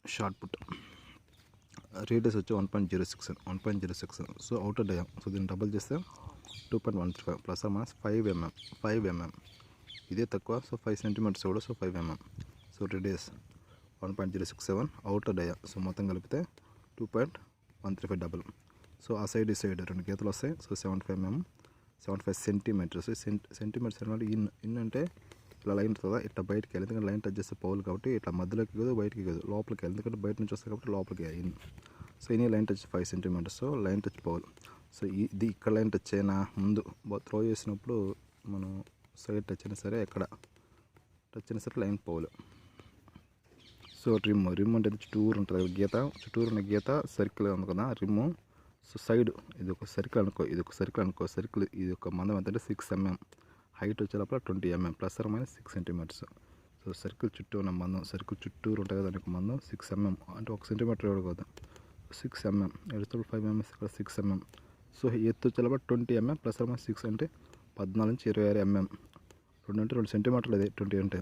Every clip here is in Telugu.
షార్ట్ పుట్ రేడియస్ వచ్చి 1.06 సో అవుటర్ డయా. సో దీన్ని డబుల్ చేస్తే 2.135 ప్లస్ ఆర్ మైనస్ 5 mm. ఇదే తక్కువ, సో 5 సెంటీమీటర్స్ కూడా, so 5 mm. So radius 1.067 outer dia. So మొత్తం కలిపితే 2.135 డబుల్. సో ఆ సైడ్ ఈ సైడ్ 2 గీతలు వస్తాయి. So 75 mm, 75 centimetres. సెంటీమీటర్స్ అంటే ఇన్ అంటే ఇట్లా లైన్ ఉంటుంది, ఇట్లా బయటికి వెళ్ళి, ఎందుకంటే లైన్ టచ్ చేస్తే పౌలు కాబట్టి ఇట్లా మధ్యలోకి కాదు బయటికి కాదు లోపలికి వెళ్ళి, ఎందుకంటే బయట నుంచి వస్తుంది కాబట్టి లోపలికి ఇన్. సో ఇన్ని line touch 5 centimetres. So line touch foul. So ఇది ఇక్కడ లైన్ టచ్ అయినా ముందు త్రో చేసినప్పుడు మనం సైడ్ టచ్ అయినా సరే, ఎక్కడ టచ్ అయినా సరే లైన్ పౌల్. సో రిమ్ అంటే చుట్టూరు ఉంటుంది గీత, చుట్టూరు ఉన్న గీత సర్కిల్ ఉంది కదా రిమ్. సో సైడ్ ఇది ఒక సర్కిల్ అనుకో, సర్కిల్ ఇది ఒక మందం ఎంత అంటే 6 mm, హైట్ వచ్చేటప్పుడు 20 mm plus are minus 6 centimetres. So circle చుట్టూ ఉన్న మందం, సర్కిల్ చుట్టూరు ఉంటుంది కదా దానికి మందం 6 mm, అంటే 1 సెంటీమీటర్ కూడా కాదు, 6 mm. ఎడుతున్నప్పుడు 5 mm, ఇక్కడ 6 mm. సో ఎత్తు వచ్చేటప్పుడు 20 mm ప్లస్ ఆర్ మైనస్ 6 అంటే 14 నుంచి 26 mm. 2 అంటే 2 సెంటీమీటర్లు, ఇది 20 అంటే.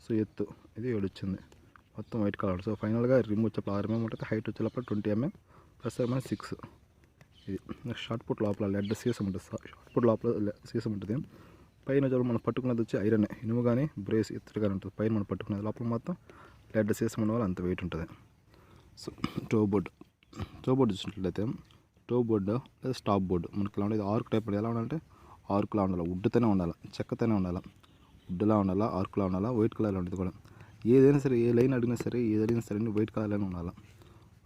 సో ఎత్తు ఇది 7 వచ్చింది, మొత్తం వైట్ కలర్. సో ఫైనల్గా రిమ్ వచ్చేప్పుడు 6 mm ఉంటుంది, హైట్ వచ్చేటప్పుడు 20 mm ప్లస్ ఆర్ మైనస్ 6. ఇది నెక్స్ట్ షార్ట్ పుట్ లోపల లెడ్ సీసం ఉంటుంది, షార్ట్ పుట్ లోపల సీసం ఉంటుంది. పైన మనం పట్టుకున్నది వచ్చి ఐరన్, ఇనుము కానీ బ్రేస్ ఎత్తుడు కానీ ఉంటుంది. పైన మనం పట్టుకున్నది లోపల మొత్తం లెడ్ సీసం ఉన్న వల్ల అంత వెయిట్ ఉంటుంది. సో టో బోర్డ్ చూసినట్లయితే టో బోర్డు లేదా స్టాప్ బోర్డు మనకి ఇలా ఉండేది ఆర్క్ టైప్. ఎలా ఉండాలంటే ఆర్క్లా ఉండాలి, వుడ్తోనే ఉండాలి, చెక్కతోనే ఉండాలి, వుడ్లా ఉండాలా, ఆర్క్లా ఉండాలా, వైట్ కలర్ ఉంటుంది కూడా. ఏదైనా సరే, ఏ లైన్ అడిగినా సరే, ఏదైనా సరే వైట్ కలర్లోనే ఉండాలి,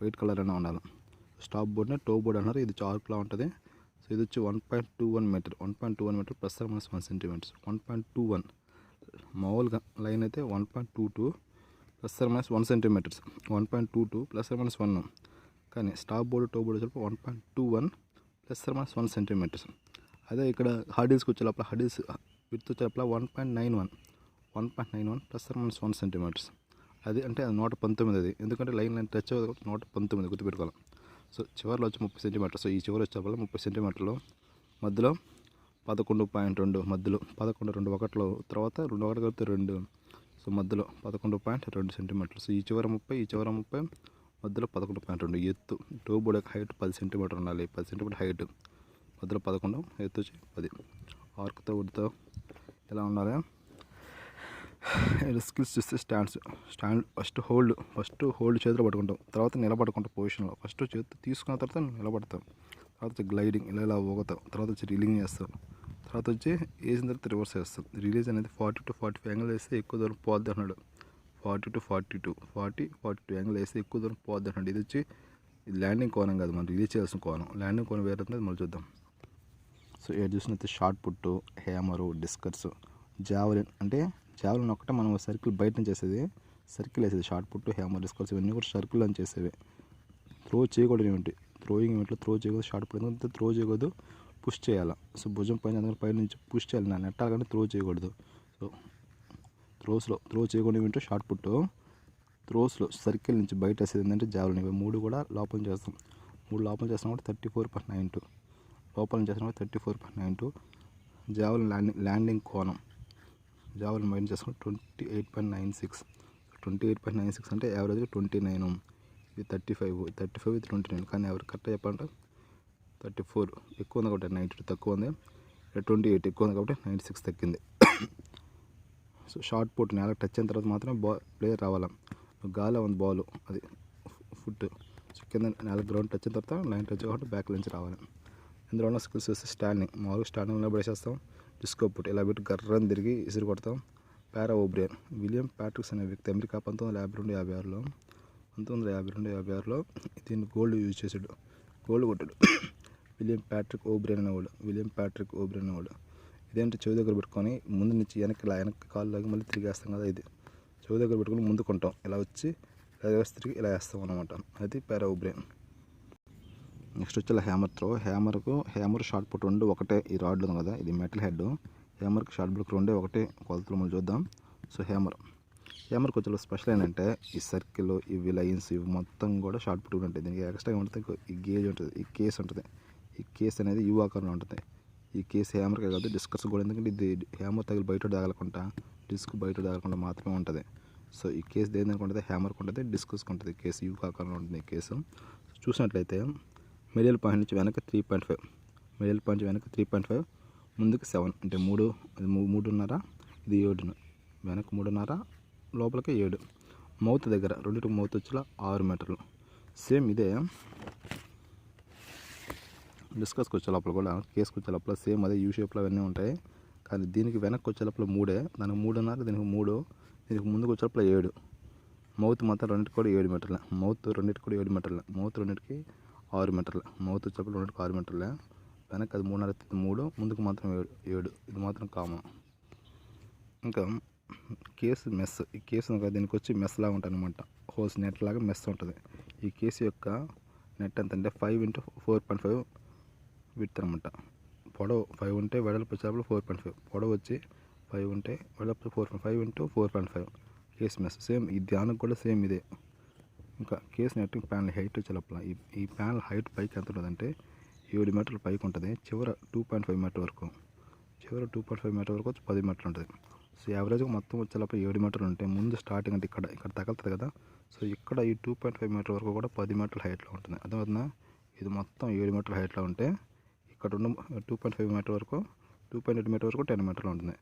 వైట్ కలర్లోనే ఉండాలి. స్టాప్ బోర్డ్నే టో బోర్డ్ అన్నారు. ఇది ఆర్క్లా ఉంటుంది. సో ఇది వచ్చి 1.21 metre, 1.21 metre plus are minus 1 centimetres. 1.21 మామూలుగా లైన్ అయితే 1.22 plus are minus 1 centimetres, 1.22 plus are minus 1. కానీ స్టాప్ బోర్డు టో బోర్డు వచ్చేటప్పుడు 1.21 ప్లస్ ఆర్ మైనస్ 1 సెంటీమీటర్స్. అదే ఇక్కడ హార్డిల్స్కి వచ్చే లోపల హార్డిల్స్ విత్ వచ్చే లోపల 1.91 ప్లస్ ఆర్ మైనస్ 1 సెంటీమీటర్స్. అది అంటే అది 119. అది ఎందుకంటే లైన్ టచ్ అవ్వదు కాబట్టి 119 గుర్తుపెట్టుకోవాలి. సో చివరిలో వచ్చి 30 సెంటీమీటర్స్. సో ఈ చివరి వచ్చేపల 30 సెంటీమీటర్లు, మధ్యలో 11.2, మధ్యలో 11.2 ఒకటిలో, తర్వాత 2 ఒకటి కలిపితే 2. సో మధ్యలో 11.2 సెంటీమీటర్లు. సో ఈ చివర 30, ఈ చివర 30, మధ్యలో 11.2. ఎత్తు టో బోర్డ్ యొక్క హైట్ 10 సెంటీమీటర్ ఉండాలి, 10 సెంటీమీటర్ హైట్, మధ్యలో 11, ఎత్తు వచ్చి 10. ఆర్క్తో వుడ్తో ఎలా ఉండాలి. స్కిల్స్ చూస్తే స్టాండ్ ఫస్ట్ హోల్డ్ చేతిలో పట్టుకుంటాం, తర్వాత నిలబడుకుంటాం పొజిషన్లో. ఫస్ట్ చేతి తీసుకున్న తర్వాత నిలబడతాం, తర్వాత గ్లైడింగ్ ఇలా ఊగుతాం, తర్వాత వచ్చి రీలింగ్ చేస్తాం, తర్వాత వచ్చి వేసిన తర్వాత రివర్స్ చేస్తాం. రిలీజ్ అనేది 40 to 45 యాంగిల్ వేస్తే ఎక్కువ దూరం పోద్ది అన్నాడు. 40 to 42 యాంగిల్ వేస్తే ఎక్కువ దూరం పోద్ది అన్నాడు. ఇది వచ్చి ఇది ల్యాండింగ్ కోణం కాదు, మనం రిలీజ్ చేయాల్సిన కోణం. ల్యాండింగ్ కోణం వేరే ఉంటుంది, మళ్ళీ చూద్దాం. సో ఏడు చూసినైతే షార్ట్ పుట్టు, హ్యామరు, డిస్కర్స్, జావలిన్. అంటే జావలిన్ ఒకటే మనం సర్కిల్ బయట నుంచి చేసేది, సర్కిల్ వేసేది. షార్ట్ పుట్టు, హ్యామర్, డిస్కర్స్ ఇవన్నీ కూడా సర్కిల్ అని చేసేవి. త్రో చేయకూడదు ఏమిటి, త్రోయింగ్ ఏమిట్లో త్రో చేయకూడదు. షార్ట్ పుట్ ఎందుకంటే త్రో చేయకూడదు, పుష్ చేయాలి. సో భుజం పైన అందుకని పైన నుంచి పుష్ చేయాలి, నా నెట్టాలి కానీ త్రో చేయకూడదు. సో త్రో చేయకూడదు ఏమిటో షార్ట్ పుట్టు. త్రోస్లో సర్కిల్ నుంచి బయట వేసేది ఏంటంటే జావలిన్. ఇవి 3 కూడా లోపల చేస్తాం. 3 లోపల చేస్తాం కాబట్టి 34.92, లోపల చేస్తాం కాబట్టి 34.92. జావలిన్ ల్యాండింగ్ కోణం, జావలిన్ బయట చేస్తాం 28.96. 28.96 అంటే యావరేజ్గా 29. ఇది 35, ఇది 29. కానీ ఎవరు కరెక్ట్గా చెప్పాలంటే 34 ఎక్కువ ఉంది కాబట్టి 92 తక్కువ ఉంది, 28 ఎక్కువ ఉంది కాబట్టి 96 తగ్గింది. సో షార్ట్ పుట్ నేలకు టచ్ అయిన తర్వాత మాత్రమే ప్లేయర్ రావాలి. గాలి ఉంది బాల్, అది ఫుట్. సో కింద నేల గ్రౌండ్ టచ్ అయిన తర్వాత లైన్ టచ్ కాబట్టి బ్యాక్ నుంచి రావాలి. ఇందులో ఉన్న స్కిల్స్ వస్తే స్టాండింగ్, మామూలుగా స్టాండింగ్లో పడేసేస్తాం. డిస్కో పుట్ ఇలా పెట్టి గర్రని తిరిగి ఇసురు కొడతాం. పారా ఓబ్రియన్, విలియం ప్యాట్రిక్స్ అనే వ్యక్తి అమెరికా 1952-56లో దీన్ని గోల్డ్ యూజ్ చేసాడు, గోల్డ్ కొట్టాడు. విలియం ప్యాట్రిక్ ఓబ్రియన్ అనేవాడు. ఇదేంటి చెవి దగ్గర పెట్టుకొని ముందు నుంచి వెనక్కి కాళ్ళు లాగి మళ్ళీ తిరిగేస్తాం కదా, ఇది చెవి దగ్గర పెట్టుకొని ముందు కొంటాం, ఇలా వచ్చి ఇలా వేసి తిరిగి ఇలా వేస్తాం అనమాట. అది పారా ఓబ్రియన్. నెక్స్ట్ వచ్చి hammer throw. Hammer shot put 2 ఒకటే. ఈ రాడ్ ఉంది కదా, ఇది మెటల్ హెడ్. హ్యామర్కి షార్ట్ పుట్ 2 ఒకటే కొలతలు మనం చూద్దాం. సో హ్యామర్కి వచ్చే స్పెషల్ ఏంటంటే ఈ సర్కిల్, ఇవి లైన్స్, ఇవి మొత్తం కూడా షార్ట్ పుట్ ఉంటాయి. దీనికి ఎక్స్ట్రా ఉంటుంది ఈ గేజ్ ఉంటుంది, ఈ కేస్ ఉంటుంది. ఈ కేస్ అనేది యూ ఆకారంలో ఉంటుంది. ఈ కేసు హ్యామర్కే కాదు, డిస్కర్స్ కూడా. ఎందుకంటే ఇది హ్యామర్ తగిలి బయట తగలకుండా, డిస్క్ బయట తగలకుండా మాత్రమే ఉంటుంది. సో ఈ కేసు దేనికి ఉంటుంది, హ్యామర్కి ఉంటుంది, డిస్కస్కి ఉంటుంది. కేసు యూ ఆకారంలో ఉంటుంది ఈ కేసు. చూసినట్లయితే మిడిల్ పాయింట్ నుంచి వెనక్కి 3.5, మిడిల్ పాయింట్ వెనక్కి 3.5, ముందుకు 7 అంటే 3.5, ఇది 7, వెనక్కి 3.5, లోపలికి 7. మౌత్ దగ్గర రెండింటికి మౌత్ వచ్చేలా 6 మీటర్లు. సేమ్ ఇదే డిస్కస్కి వచ్చే లోపల కూడా, కేసుకి వచ్చే లోపల సేమ్ అదే యూ షేప్లో అవన్నీ ఉంటాయి. కానీ దీనికి వెనక్కి వచ్చే లోపల 3, దానికి 3.5, దీనికి 3, దీనికి ముందుకు వచ్చే లోపల 7. మౌత్ మాత్రం రెండింటికి కూడా 7 మీటర్లే. మౌత్ రెండింటికి కూడా 7 మీటర్లే. మౌత్ రెండింటికి 6 మీటర్లే. మౌత్ వచ్చే లోపల రెండింటికి 6 మీటర్లే. వెనక్కి అది 3.5, 3, ముందుకు మాత్రం 7. ఇది మాత్రం కామన్. ఇంకా కేసు మెస్. ఈ కేసు దీనికి వచ్చి మెస్ లాగా ఉంటుంది అనమాట. హోల్స్ నెట్ లాగా మెస్ ఉంటుంది. ఈ కేసు యొక్క నెట్ ఎంత అంటే 5 × 4.5 విడ్త్ అనమాట. పొడవు 5 ఉంటే వెడల్పు వచ్చేటప్పుడు 4.5, పొడవు వచ్చి 5 ఉంటే వెడల్పు 5 × 4.5 కేసు మెస్. సేమ్ ఈ దానికి కూడా సేమ్ ఇదే. ఇంకా కేసు నెట్టింగ్ ప్యానల్ హైట్ వచ్చే లోపల ఈ ప్యానల్ హైట్ పైకి ఎంత ఉంటుందంటే 7 మీటర్ల పైకి ఉంటుంది. చివర 2.5 మీటర్ వరకు, చివర 2.5 మీటర్ వరకు వచ్చి 10 మీటర్లు ఉంటుంది. సో యావరేజ్గా మొత్తం వచ్చే లోపల 7 మీటర్లు ఉంటాయి. ముందు స్టార్టింగ్ అంటే ఇక్కడ తగలుతుంది కదా. సో ఇక్కడ ఈ 2.5 మీటర్ వరకు కూడా 10 మీటర్ల హైట్లో ఉంటుంది. అర్థమవుతుందా? ఇది మొత్తం 7 మీటర్ల హైట్లో ఉంటే ఇక్కడ ఉన్న 2.5 మీటర్ వరకు, 2.8 మీటర్ వరకు 10 మీటర్లు ఉంటుంది.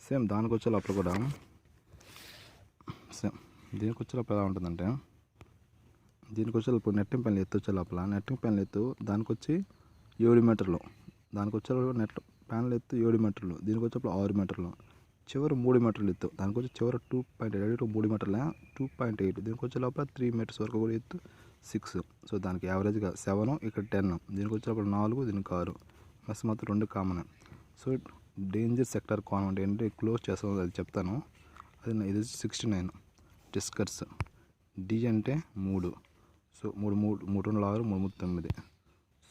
సేమ్ దానికి వచ్చే లోపల కూడా సేమ్ దీనికి వచ్చే లోపల ఎలా ఉంటుందంటే, దీనికి వచ్చే లోపల నెట్టింగ్ ప్యానల్ ఎత్తు వచ్చే లోపల, నెట్టింగ్ ప్యానల్ ఎత్తు దానికి వచ్చి 7 మీటర్లు, దానికి వచ్చే నెట్ ప్యానల్ ఎత్తు 7 మీటర్లు, దీనికి వచ్చే 6 మీటర్లు, చివరి 3 మీటర్లు ఎత్తు, దానికి వచ్చి చివరి 2.8, 3 మీటర్ల 2.8, దీనికి వచ్చే లోపల 3 మీటర్స్ వరకు కూడా ఎత్తు 6. సో దానికి యావరేజ్గా 7, ఇక్కడ 10, దీనికి వచ్చే లోపల 4, దీనికి 6. మెస్ మొత్తం 2 కామన్. సో డేంజర్ సెక్టార్ కోణం అంటే ఏంటి క్లోజ్ చేస్తాం అది చెప్తాను. ఇది 69 డిస్కర్స్. డి అంటే 3. సో 3, 3, 6, 3, 9.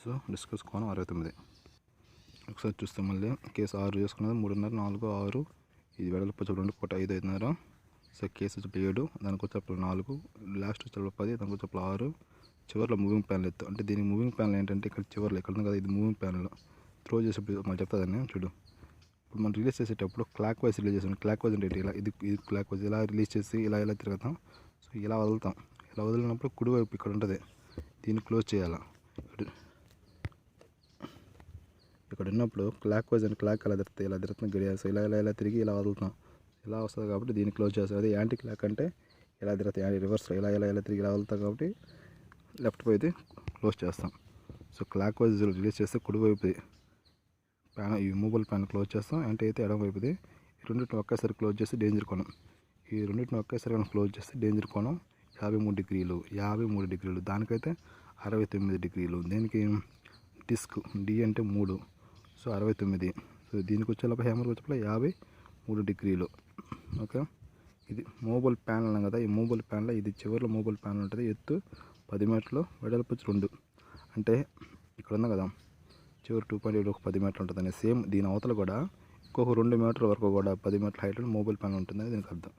సో డిస్కస్ కోణం 69. ఒకసారి చూస్తాం మళ్ళీ. కేసు 6 చేసుకున్నది 3.5, 4, 6, ఇది వెడల్పు వచ్చి 2 కోట 5, 5.5. సో కేసు వచ్చి 7, దానికి వచ్చేప్పుడు 4, లాస్ట్ వచ్చేప్పుడు 10, దానికి వచ్చేప్పుడు 6. చివరిలో మూవింగ్ ప్యానల్ ఎత్తు అంటే దీనికి మూవింగ్ ప్యానల్ ఏంటంటే ఇక్కడ చివరిలో ఇక్కడ ఉంది కదా, ఇది మూవింగ్ ప్యానల్. త్రో చేసేప్పుడు మనం చెప్తాదని చూడు. ఇప్పుడు మనం రిలీజ్ చేసేటప్పుడు క్లాక్ వైజ్ రిలీజ్ చేస్తాం. క్లాక్ వైజ్ అంటే ఇలా ఇది క్లాక్ వైజ్ ఇలా రిలీజ్ చేసి ఇలా తిరుగుతాం. సో ఇలా వదులుతాం. ఇలా వదిలినప్పుడు కుడివైపు ఇక్కడ ఉంటుంది, దీన్ని క్లోజ్ చేయాలి. ఇక్కడ ఉన్నప్పుడు క్లాక్ వైజ్ అని క్లాక్ ఇలా తిరుగుతాయి, ఇలా తిరుగుతాం గడియాసం, ఇలా తిరిగి ఇలా వదులుతాం. ఇలా వస్తుంది కాబట్టి దీన్ని క్లోజ్ చేస్తాం. అదే యాంటీ క్లాక్ అంటే ఇలా తిరుగుతాయి, రివర్స్లో ఇలా తిరిగి ఇలా వదులుతాం కాబట్టి లెఫ్ట్ వైపు క్లోజ్ చేస్తాం. సో క్లాక్ వైజ్ రిలీజ్ చేస్తే కుడివైపుది ప్యాన్, ఈ మూబల్ ప్యాన్ క్లోజ్ చేస్తాం. యాంటీ అయితే ఎడమ వైపుది. ఈ రెండింటిని ఒకేసారి క్లోజ్ చేస్తే డేంజర్ కోణం. ఈ రెండింటిని ఒకేసారి క్లోజ్ చేస్తే డేంజర్ కోణం 53 డిగ్రీలు. 53 డిగ్రీలు. దానికైతే 69 డిగ్రీలు. దీనికి డిస్క్ డి అంటే 3, సో 69. సో దీనికి వచ్చేలోపు హ్యామర్కి వచ్చేప్పుడు 53 డిగ్రీలు. ఓకే, ఇది మూబల్ ప్యానల్ అన్నాం కదా. ఈ మూబల్ ప్యానల్ ఇది చివరిలో మూబల్ ప్యానల్ ఉంటుంది. ఎత్తు 10 మీటర్లు, వెడల్పు వచ్చి 2. అంటే ఇక్కడ ఉంది కదా చివరి 2.8 ఒక 10 మీటర్లు ఉంటుందని. సేమ్ దీని అవతల కూడా ఇంకొక 2 మీటర్ల వరకు కూడా 10 మీటర్ల హైట్లో మొబైల్ ప్యానల్ ఉంటుందని దీనికి అర్థం.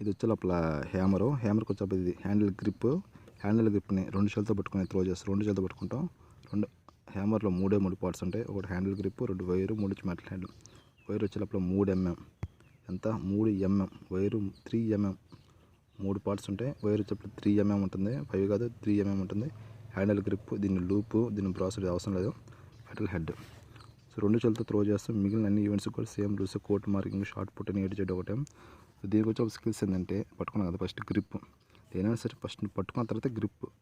ఇది వచ్చే లోపల హ్యామర్కి వచ్చేప్పుడు ఇది హ్యాండిల్ గ్రిప్ని 2 చేతులతో పట్టుకుని త్రో చేస్తాం. 2 చేతులతో పట్టుకుంటాం. హ్యామర్లో 3 పార్ట్స్ ఉంటాయి. ఒకటి handle grip, 2 wire, 3 metal handle. Wire వచ్చే లోపల 3 mm, ఎంత 3 mm, వైరు 3 mm, 3 పార్ట్స్ ఉంటాయి. వైర్ వచ్చేప్పుడు 3 mm ఉంటుంది, 5 కాదు 3 mm ఉంటుంది. హ్యాండిల్ గ్రిప్, దీన్ని లూపు, దీన్ని బ్రాసెట్ అవసరం లేదు. Metal head. సో 2 చేతులతో త్రో చేస్తాం. మిగిలిన అన్ని ఈవెంట్స్ కూడా same rules. Court marking, shot put అని ఏడు చేయడం ఒకటే. సో దీనికి వచ్చే స్కిల్స్ ఏంటంటే పట్టుకున్నాం కదా, ఫస్ట్ గ్రిప్. ఏదైనా సరే ఫస్ట్ పట్టుకున్న తర్వాత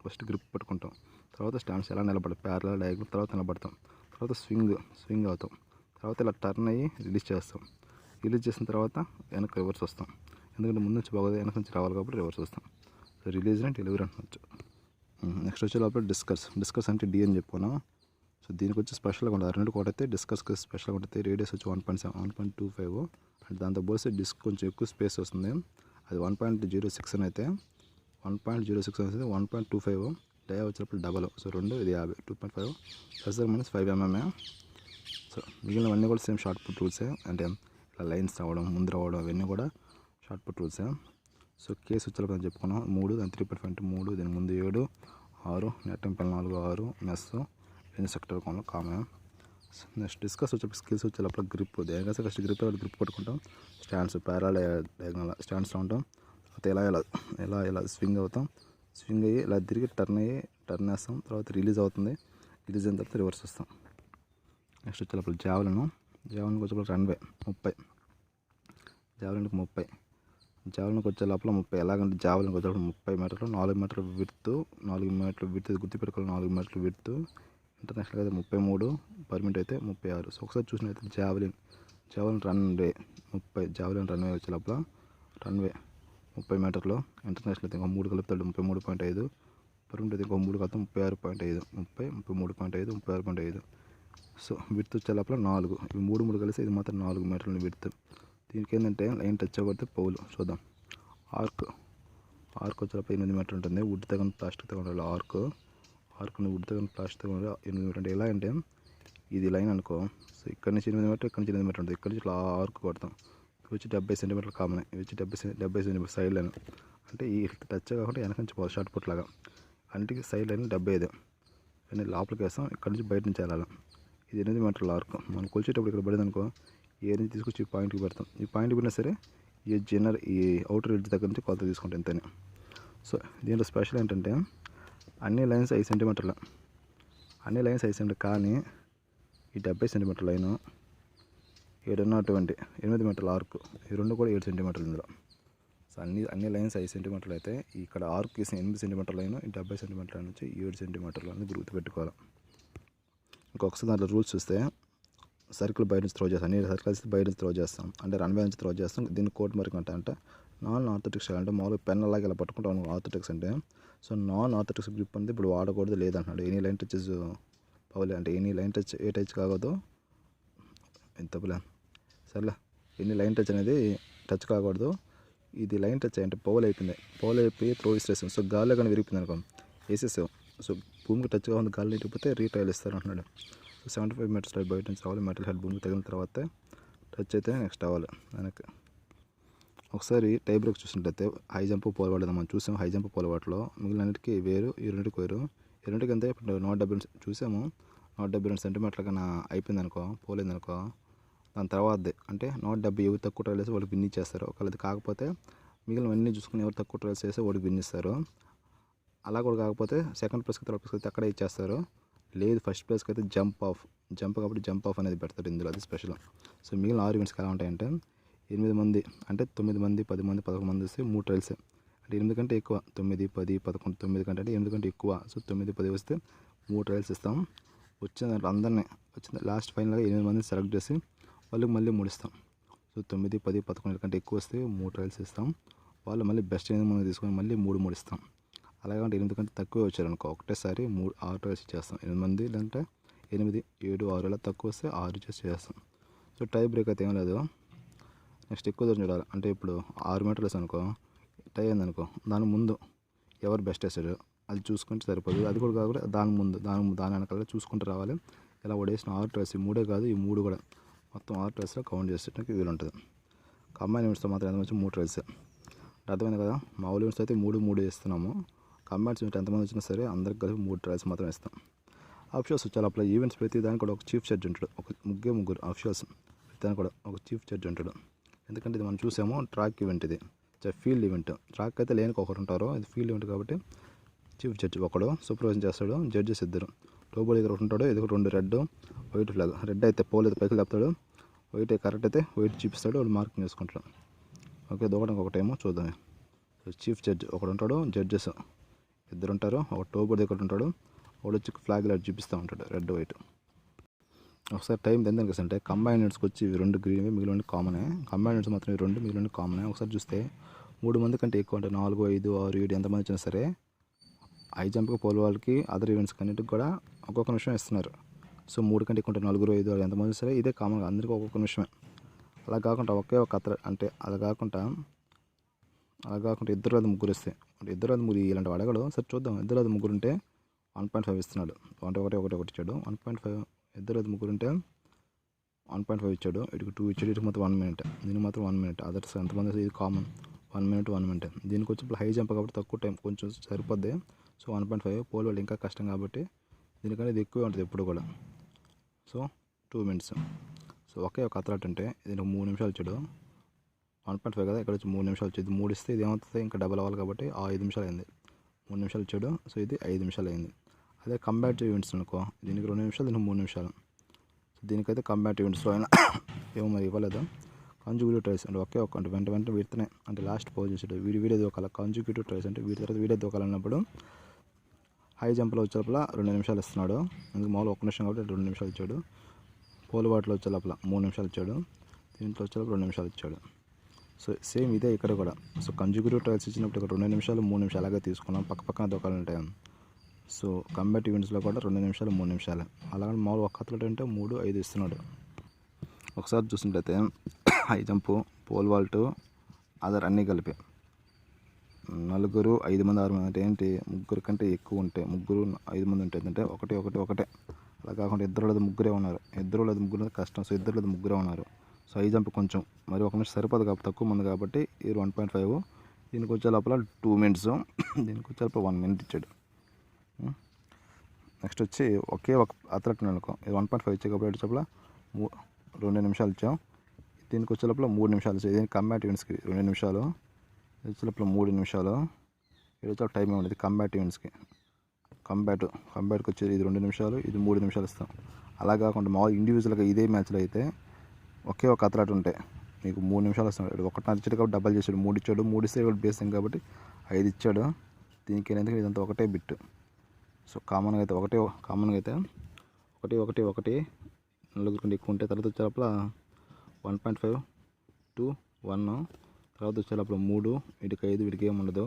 ఫస్ట్ గ్రిప్ పట్టుకుంటాం. తర్వాత స్టాండ్స్ ఎలా నిలబడతాం, ప్యారలల్, డయాగ్నల్, తర్వాత నిలబడతాం. తర్వాత స్వింగ్ అవుతాం. తర్వాత ఇలా టర్న్ అయ్యి రిలీజ్ చేస్తాం. రిలీజ్ చేసిన తర్వాత వెనక్కి రివర్స్ వస్తాం. ఎందుకంటే ముందు నుంచి బాగోదు, వెనక నుంచి రావాలి కాబట్టి రివర్స్ వస్తాం. సో రిలీజ్ అండ్ డెలివరీ అనొచ్చు. నెక్స్ట్ వచ్చే లోపల డిస్కస్ అంటే డి అని చెప్పుకున్నాం. సో దీనికి వచ్చి స్పెషల్గా ఉంటుంది. 2 కోట్ అయితే డిస్కస్కి స్పెషల్గా ఉంటుంది. రేడియస్ వచ్చి 1.7, 1.25. అంటే దాంతో పోస్తే డిస్క్ కొంచెం ఎక్కువ స్పేస్ వస్తుంది. అది 1.06 అని అయితే 1.06 అనేది 1.25. డయా వచ్చినప్పుడు డబల్. సో 2, ఇది 50, 2.5 + -5 mm. సో మిగిలినవన్నీ కూడా సేమ్ షార్ట్ పుట్ రూల్సే. అంటే ఇలా లైన్స్ రావడం, ముందు రావడం, అవన్నీ కూడా షార్ట్ పుట్ రూల్సే. సో కేసు వచ్చేలా చెప్పుకున్నాం 3, దాని 3.5 అంటే 3, దీని ముందు 7, 6, నెట్ టెంపల్ 4, 6, మెస్, సెక్టర్ కోణంలో కామన్. నెక్స్ట్ డిస్కస్ వచ్చే స్కిల్స్ వచ్చే లోపల గ్రిప్ దేనికైనా ఫస్ట్ గ్రిప్ పట్టుకుంటాం. స్టాండ్స్ డయాగనల్ స్టాండ్స్లో ఉంటాం. తర్వాత ఎలా స్వింగ్ అవుతాం. స్వింగ్ అయ్యి ఇలా తిరిగి టర్న్ వేస్తాం. తర్వాత రిలీజ్ అవుతుంది. రిలీజ్ అయిన తర్వాత రివర్స్ వస్తాం. నెక్స్ట్ వచ్చే లోపల జావెలిన్కి వచ్చే రన్వే 30, జావెలిన్కి 30, జావెలిన్కి వచ్చే లోపల 30. ఎలాగంటే జావెలిన్కి వచ్చే 30 మీటర్లు, 4 మీటర్ల విడ్త్, 4 మీటర్ల విడ్త్ గుర్తుపెట్టుకోవాలి. 4 మీటర్ల విడ్త్. ఇంటర్నేషనల్ అయితే 33, పర్మిట్ అయితే 36. సో ఒకసారి చూసినట్లయితే జావెలిన్ రన్వే 30, జావెలిన్ రన్వే వచ్చే లోపల రన్వే 30 మీటర్లు. ఇంటర్నేషనల్ అయితే ఇంకో 3 కలుపుతాడు 33.5, పర్మిట్ అయితే ఇంకో 3 కలిపితే 36.5, 33.5, 36.5. సో విడ్త్ వచ్చే లోపల 4, ఇవి 3 కలిసి ఇది మాత్రం 4 మీటర్ల విడ్త్. దీనికి ఏంటంటే లైన్ టచ్ అవ్వకపోతే పౌలు. చూద్దాం. ఆర్క్ వచ్చే లోపల 8 మీటర్లు ఉంటుంది. వుడ్ తగ్గని ప్లాస్టిక్ తగ్గ ఆర్క్ని వుడ్ తగ్గని ప్లాస్టిక్ 8 మీటర్ ఉంటుంది. ఎలా అంటే ఇది లైన్ అనుకో. సో ఇక్కడ నుంచి 8 మీటర్, ఇక్కడ నుంచి 8 మీటర్ ఉంటుంది. ఇక్కడ నుంచి ఇట్లా ఆర్క్ కొడతాం. ఇవి వచ్చి 70 సెంటీమీటర్లు కామన్. ఇవి వచ్చి 70 సెంటీమీటర్ సైడ్ లైన్. అంటే ఈ టచ్ కాకుండా వెనక నుంచి పోవాలి షార్ట్ పుట్ లాగా. అన్నిటికీ సైడ్ లైన్ 75. కానీ లోపలికి వేస్తాం. ఇక్కడ నుంచి బయట నుంచి వెళ్ళాలి. ఇది 8 మీటర్ల ఆర్క్. మనం కొలిచేటప్పుడు ఇక్కడ పడింది అనుకో, ఈ నుంచి తీసుకొచ్చి ఈ పాయింట్కి పెడతాం. ఈ పాయింట్కి పెట్టినా సరే ఈ అవుటర్ ఎడ్జ్ దగ్గర నుంచి కొలత తీసుకుంటాం ఇంతనే. సో దీంట్లో స్పెషల్ ఏంటంటే అన్ని లైన్స్ 5 సెంటీమీటర్లు, కానీ ఈ 70 సెంటీమీటర్ లైను, ఏడున్నటువంటి 8 మీటర్ల ఆర్క్, ఈ రెండు కూడా 7 సెంటీమీటర్లు ఇందులో. సో అన్ని లైన్స్ 5 సెంటీమీటర్లు అయితే ఇక్కడ ఆర్క్ వేసిన 8 సెంటీమీటర్ లైన్, ఈ 70 సెంటీమీటర్ల నుంచి 7 సెంటీమీటర్లు అనేది గుర్తుపెట్టుకోవాలి. ఇంకొకసారి దాంట్లో రూల్స్ చూస్తే సర్కిల్ బయట నుంచి త్రో చేస్తాం. అన్ని సర్కిల్స్ బయట నుంచి త్రో చేస్తాం. అంటే రన్వే నుంచి త్రో చేస్తాం. దీన్ని కోట్ మార్క్ అంటే నాన్ ఆర్థోటిక్స్ అంటే మామూలుగా పెన్ అలాగే ఇలా పట్టుకుంటాం ఆర్థోటిక్స్ అంటే. సో నాన్ ఆర్థోటిక్స్ గ్రిప్ అనేది ఇప్పుడు వాడకూడదు లేదంటున్నాడు. ఎనీ లైన్ టచెస్ పౌలే అంటే ఎనీ లైన్ టచ్ ఏ టచ్ కాకూడదు. ఎంత ప్లాన్ సర్లే, ఎనీ లైన్ టచ్ అనేది టచ్ కాకూడదు. ఇది లైన్ టచ్ అంటే పౌల్ అయిపోయి త్రో ఇస్తాం. సో గాల్లో కానీ విరిగిపోయింది అనుకో వేసేసాం. సో భూమికి టచ్ కాకుండా గాల్లో ఇరిగిపోతే రీట్రయల్ ఇస్తారు అంటున్నాడు. సో 75 మీటర్స్ బయట నుంచి రావాలి. మెటల్ హెడ్ భూమికి తగిన తర్వాత టచ్ అయితే నెక్స్ట్ అవ్వాలి వెనక్కి. ఒకసారి టై బ్రేక్ చూసినట్లయితే హై జంప్ పోల్ వాడదాం. మనం చూసాము హై జంప్ పోల్ వాటిలో మిగిలినన్నిటికీ వేరు, ఈ రెండింటికి వేరు. ఈ రెండింటికి అంతే ఇప్పుడు 172 చూసాము. 172 సెంటీమీటర్ల కన్నా అయిపోయింది అనుకో, పోలేదు అనుకో, దాని తర్వాతది అంటే 170 ఎవరు తక్కువ ట్రయల్స్ వేసి వాళ్ళకి విన్ ఇచ్చేస్తారు. ఒకవేళ అది కాకపోతే మిగిలినవన్నీ చూసుకుని ఎవరు తక్కువ ట్రయల్స్ వేసి వాడికి విన్ ఇస్తారు. అలా కూడా కాకపోతే సెకండ్ ప్లేస్కి థర్డ్ ప్లేస్కి అయితే అక్కడే ఇచ్చేస్తారు. లేదు ఫస్ట్ ప్లేస్కి అయితే జంప్ కాబట్టి జంప్ ఆఫ్ అనేది పెడతారు ఇందులో, అది స్పెషల్. సో మిగిలిన 6 ఈవెంట్స్కి ఎలా ఉంటాయంటే 8 మంది అంటే 9 మంది 10 మంది 11 మంది వస్తే 3 ట్రయల్స్. అంటే 8 కంటే ఎక్కువ 9 10 11 9 కంటే అంటే 8 కంటే ఎక్కువ. సో 9 10 వస్తే 3 ట్రయల్స్ ఇస్తాం. వచ్చిన దాంట్లో అందరినీ లాస్ట్ ఫైనల్గా 8 మందిని సెలెక్ట్ చేసి వాళ్ళకి మళ్ళీ 3 ఇస్తాం. సో 9 10 11 కంటే ఎక్కువ వస్తే 3 ట్రయల్స్ ఇస్తాం. వాళ్ళు మళ్ళీ బెస్ట్ 8 మంది తీసుకొని మళ్ళీ 3 ఇస్తాం. అలాగే 8 కంటే తక్కువ వచ్చారనుకో ఒకటేసారి 6 ట్రయల్స్ ఇచ్చేస్తాం. 8 మంది అంటే 8 7 6 ఇలా తక్కువ వస్తే 6 చేస్తాం. సో టై బ్రేక్ అయితే ఏం లేదు. నెక్స్ట్ ఎక్కువ దూరం చూడాలి. అంటే ఇప్పుడు 6 మీటర్లు వేసాను అనుకో, టై అయిందనుకో, దాని ముందు ఎవరు బెస్ట్ వేసాడు అది చూసుకుంటే సరిపోదు. అది కూడా కాకుండా దాని వెనకాల చూసుకుంటూ రావాలి. ఇలా ఓడేసిన 6 ట్రయల్స్, 3 కాదు ఈ 3 కూడా మొత్తం 6 ట్రయల్స్లో కౌంట్ చేసేటానికి వీలు ఉంటుంది. కంబైన్ యూనిట్స్తో మాత్రం ఎంతమంది వచ్చి 3 ట్రయల్స్. అర్థమైంది కదా. మామూలు యూనిట్స్ అయితే 3 ఇస్తున్నాము. కంబైన్స్ యూనిట్ ఎంతమంది వచ్చినా సరే అందరికి కలిపి 3 ట్రయల్స్ మాత్రం ఇస్తాం. ఆఫీషియల్స్ వచ్చారు అప్పుడు ఈవెంట్స్ ప్రతి దానికి కూడా ఒక చీఫ్ జడ్జ్ ఉంటాడు. ఒక ముగ్గురు ఆఫీషియల్స్ ప్రతి దానికి కూడా ఒక చీఫ్ జడ్జ్ ఉంటాడు. ఎందుకంటే ఇది మనం చూసాము ట్రాక్ ఈవెంట్, ఇది ఫీల్డ్ ఈవెంట్. ట్రాక్ అయితే లేనికి ఒకరు ఉంటారు, ఇది ఫీల్డ్ ఈవెంట్ కాబట్టి చీఫ్ జడ్జ్ ఒకడు సూపర్వైజన్ చేస్తాడు. జడ్జెస్ ఇద్దరు. టోబోల్ దగ్గర ఒకటి ఉంటాడు, ఇది 2 రెడ్ వైట్ ఫ్లాగ్. రెడ్ అయితే పోల్ అయితే పైకి లేపుతాడు, వైట్ కరెక్ట్ అయితే వైట్ చూపిస్తాడు, వాడు మార్కింగ్ చేసుకుంటాడు. ఓకే దూకడానికి ఒకటేమో చూద్దాం. చీఫ్ జడ్జ్ ఒకడు ఉంటాడు, జడ్జెస్ ఇద్దరు ఉంటారు. ఒక టోబోల్ దగ్గర ఉంటాడు, వాడు వచ్చి ఫ్లాగ్ లైట్ చూపిస్తూ ఉంటాడు రెడ్ వైట్. ఒకసారి టైం ఎంత అంటే కంబైన్ యూనిట్స్కి వచ్చి 2 గ్రీన్ మిగిలిన కామనే. కంబైన్ యూనిట్స్ మాత్రం 2 మిగిలిన కామనే. ఒకసారి చూస్తే 3 మంది కంటే ఎక్కువ అంటే 4 5 6 7 ఎంతమంది వచ్చినా సరే హై జంప్కి పోల్ వాళ్ళకి అదర్ ఈవెంట్స్ అన్నిటికి కూడా ఒక్కొక్క నిమిషం ఇస్తున్నారు. సో 3 కంటే ఎక్కువ 4 5 6 ఎంతమంది సరే ఇదే కామన్గా అందరికీ ఒక్కొక్క నిమిషమే. అలా కాకుండా ఒకే ఒక అతను అంటే అలా కాకుండా ఇద్దరు అది ముగ్గురు ఇస్తే అంటే ఇద్దరు అది ముగ్గురు ఇలాంటి అడగడు. సరే చూద్దాం. ఇద్దరు అది ముగ్గురు ఉంటే 1.5 ఇస్తున్నాడు. అంటే ఒకటి ఇచ్చాడు. 1.5 ఇద్దరు అది ముగ్గురు ఉంటే 1.5 ఇచ్చాడు. ఇటుకు 2 ఇచ్చాడు. ఇటుకు మొత్తం 1 మినిట్. దీనికి మాత్రం 1 మినిట్. అదర్స్ ఎంతమంది ఇది కామన్ 1 మినిట్ 1 మినిట్. దీనికి వచ్చి ఇప్పుడు హై జంప్ కాబట్టి తక్కువ టైం కొంచెం సరిపోద్ది. సో 1.5 పోల్ వాళ్ళు ఇంకా కష్టం కాబట్టి దీనికంటే ఇది ఎక్కువే ఉంటుంది ఎప్పుడు కూడా. So 2 minutes. సో ఒకే ఒక అథ్లెట్ అంటే ఇది 3 నిమిషాలు ఇచ్చాడు, 1.5 కదా, ఇక్కడ వచ్చి 3 నిమిషాలు వచ్చేది. 3 ఇస్తే ఇది ఏమవుతుంది, ఇంకా డబల్ అవ్వాలి కాబట్టి 5 నిమిషాలు అయింది. 3 నిమిషాలు ఇచ్చాడు, సో ఇది 5 నిమిషాలు అయింది. అదే కంబాటివ్ ఈవెంట్స్ అనుకో, దీనికి 2 నిమిషాలు, దీనికి 3 నిమిషాలు. సో దీనికైతే కంబాటివ్ ఈవెంట్స్లో అయినా ఏమో మరి ఇవ్వలేదు. కాంజుగేటివ్ ట్రైస్ అంటే ఒకే ఒక అంటే వెంట వీటినే అంటే లాస్ట్ పోజ్ చేసాడు, వీడియో దూకాల. కాంజుగేటివ్ ట్రైస్ అంటే వీటి తర్వాత వీడియో దూకాలన్నప్పుడు హై జంప్లో వచ్చే లోపల 2 నిమిషాలు ఇస్తున్నాడు. అందుకు మామూలు 1 నిమిషం కాబట్టి 2 నిమిషాలు ఇచ్చాడు. పోల్ వాటిలో వచ్చే లోపల 3 నిమిషాలు ఇచ్చాడు, దీంట్లో వచ్చే లోపల 2 నిమిషాలు ఇచ్చాడు. సో సేమ్ ఇదే ఇక్కడ కూడా. సో కాంజుగేటివ్ ట్రయల్స్ ఇచ్చినప్పుడు ఇక్కడ 2 నిమిషాలు 3 నిమిషాలు అలాగే తీసుకున్నాం, పక్క పక్కన దూకాలంటే. సో కంబాట్ ఈవెంట్స్లో కూడా 2 నిమిషాలు 3 నిమిషాలే. అలాగే మామూలు ఒక అథ్లెట్ అంటే 3, 5 ఇస్తున్నాడు. ఒకసారి చూసినట్లయితే high jump, pole vault, other అన్నీ కలిపి 4, 5 మంది, 6 మంది అంటే ఏంటి, 3 కంటే ఎక్కువ ఉంటే 3, 5 మంది ఉంటే అంటే ఒకటే. అలా కాకుండా 2 లేదా 3 ఉన్నారు, 2 లేదా 3 కష్టం. సో 2 లేదా 3 ఉన్నారు. సో హై జంప్ కొంచెం మరి 1 నిమిషం సరిపోదు కాబట్టి తక్కువ మంది కాబట్టి ఇది 1.5. దీనికి వచ్చే లోపల 2 minutes, దీనికి వచ్చే లోపల 1 minute ఇచ్చాడు. నెక్స్ట్ వచ్చి ఒకే ఒక అథ్లెట్ అనుకో, ఇది 1.5 ఇచ్చే కాబట్టి వచ్చే లోపల 2 నిమిషాలు ఇచ్చాం. దీనికి వచ్చే లోపల 3 నిమిషాలు ఇచ్చాం. దీనికి కంబాట్ ఈవెంట్స్కి 2 నిమిషాలు, వచ్చే లోపల 3 నిమిషాలు. ఇది వచ్చే టైం ఏముండదు కంబాట్ ఈవెంట్స్కి. కంబాట్కి వచ్చేది ఇది 2 నిమిషాలు, ఇది 3 నిమిషాలు ఇస్తాం. అలా కాకుండా మామూలు ఇండివిజువల్గా ఇదే మ్యాచ్లో అయితే ఒకే ఒక అథ్లెట్ ఉంటే నీకు 3 నిమిషాలు వస్తున్నాడు. 1 ఇచ్చాడు కాబట్టి డబల్ చేసాడు, 3 ఇచ్చాడు, 3 ఇస్తే కూడా బేసింగ్ కాబట్టి 5 ఇచ్చాడు. దీనికి ఏంటంటే ఇదంతా ఒకటే బిట్. సో కామన్గా అయితే 1 4 కంటే ఎక్కువ ఉంటే తర్వాత వచ్చే లోపల 1.5 to 1, తర్వాత వచ్చే లోపల 3, వీటికి 5, వీటికి ఏమి ఉండదు.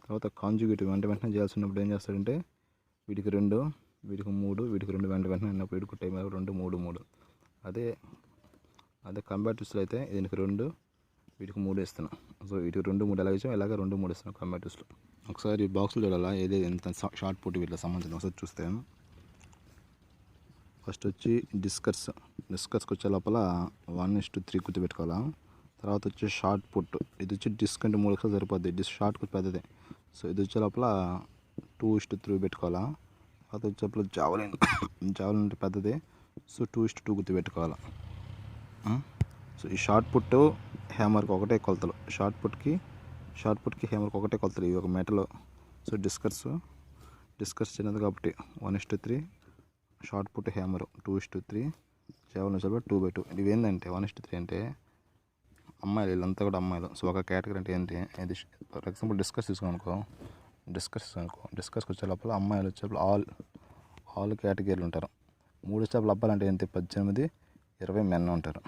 తర్వాత కాంజుగేటివ్ వెంటనే చేయాల్సినప్పుడు ఏం చేస్తాడంటే వీటికి 2, వీటికి 3, వీటికి 2 వెంటనే అన్నప్పుడు వీటికి టైం 2, 3, 3. అదే కంబాటివ్స్లో అయితే దీనికి 2, వీటికి 3 ఇస్తున్నాం. సో వీటికి 2, 3 ఎలా ఇచ్చాం, ఇలాగ 2, 3 ఇస్తున్నాం కంబాటివ్స్లో. ఒకసారి బాక్స్లో చూడాలా ఏదే ఎంత షార్ట్ పుట్ వీటిలో సంబంధించిన ఒకసారి చూస్తే ఫస్ట్ వచ్చి డిస్కస్కి వచ్చే లోపల 1:3 గుర్తుపెట్టుకోవాలా. తర్వాత వచ్చి షార్ట్ పుట్, ఇది వచ్చి డిస్క్ అంటే 3 ఒకసారి సరిపోద్ది, షార్ట్ పుట్ పెద్దది. సో ఇది వచ్చే లోపల 2:3 పెట్టుకోవాలా. తర్వాత వచ్చే లోపల జావలిన్ అంటే పెద్దది, సో 2:2 గుర్తుపెట్టుకోవాలా. సో ఈ షార్ట్ పుట్ హ్యామర్కి ఒకటే కొలతలు, షార్ట్ పుట్కి హ్యామర్కి ఒకటే కొలతలు, ఇవి ఒక మెటల్. సో డిస్కస్ చిన్నది కాబట్టి 1:3, షార్ట్ పుట్ హ్యామర్ 2:3, జావలిన్ వచ్చేటప్పుడు 2/2. ఇవి ఏంటంటే 1:3 అంటే అమ్మాయిలు, వీళ్ళంతా కూడా అమ్మాయిలు. సో ఒక కేటగిరీ అంటే ఏంటి, ఇది ఫర్ ఎగ్జాంపుల్ డిస్కస్ తీసుకోనుకో, డిస్కస్కి వచ్చే లోపల అమ్మాయిలు వచ్చేటప్పుడు ఆల్ కేటగిరీలు ఉంటారు. 3 స్టెప్ల అబ్బాయిలు అంటే ఏంటి 18, 20 మెన్ ఉంటారు.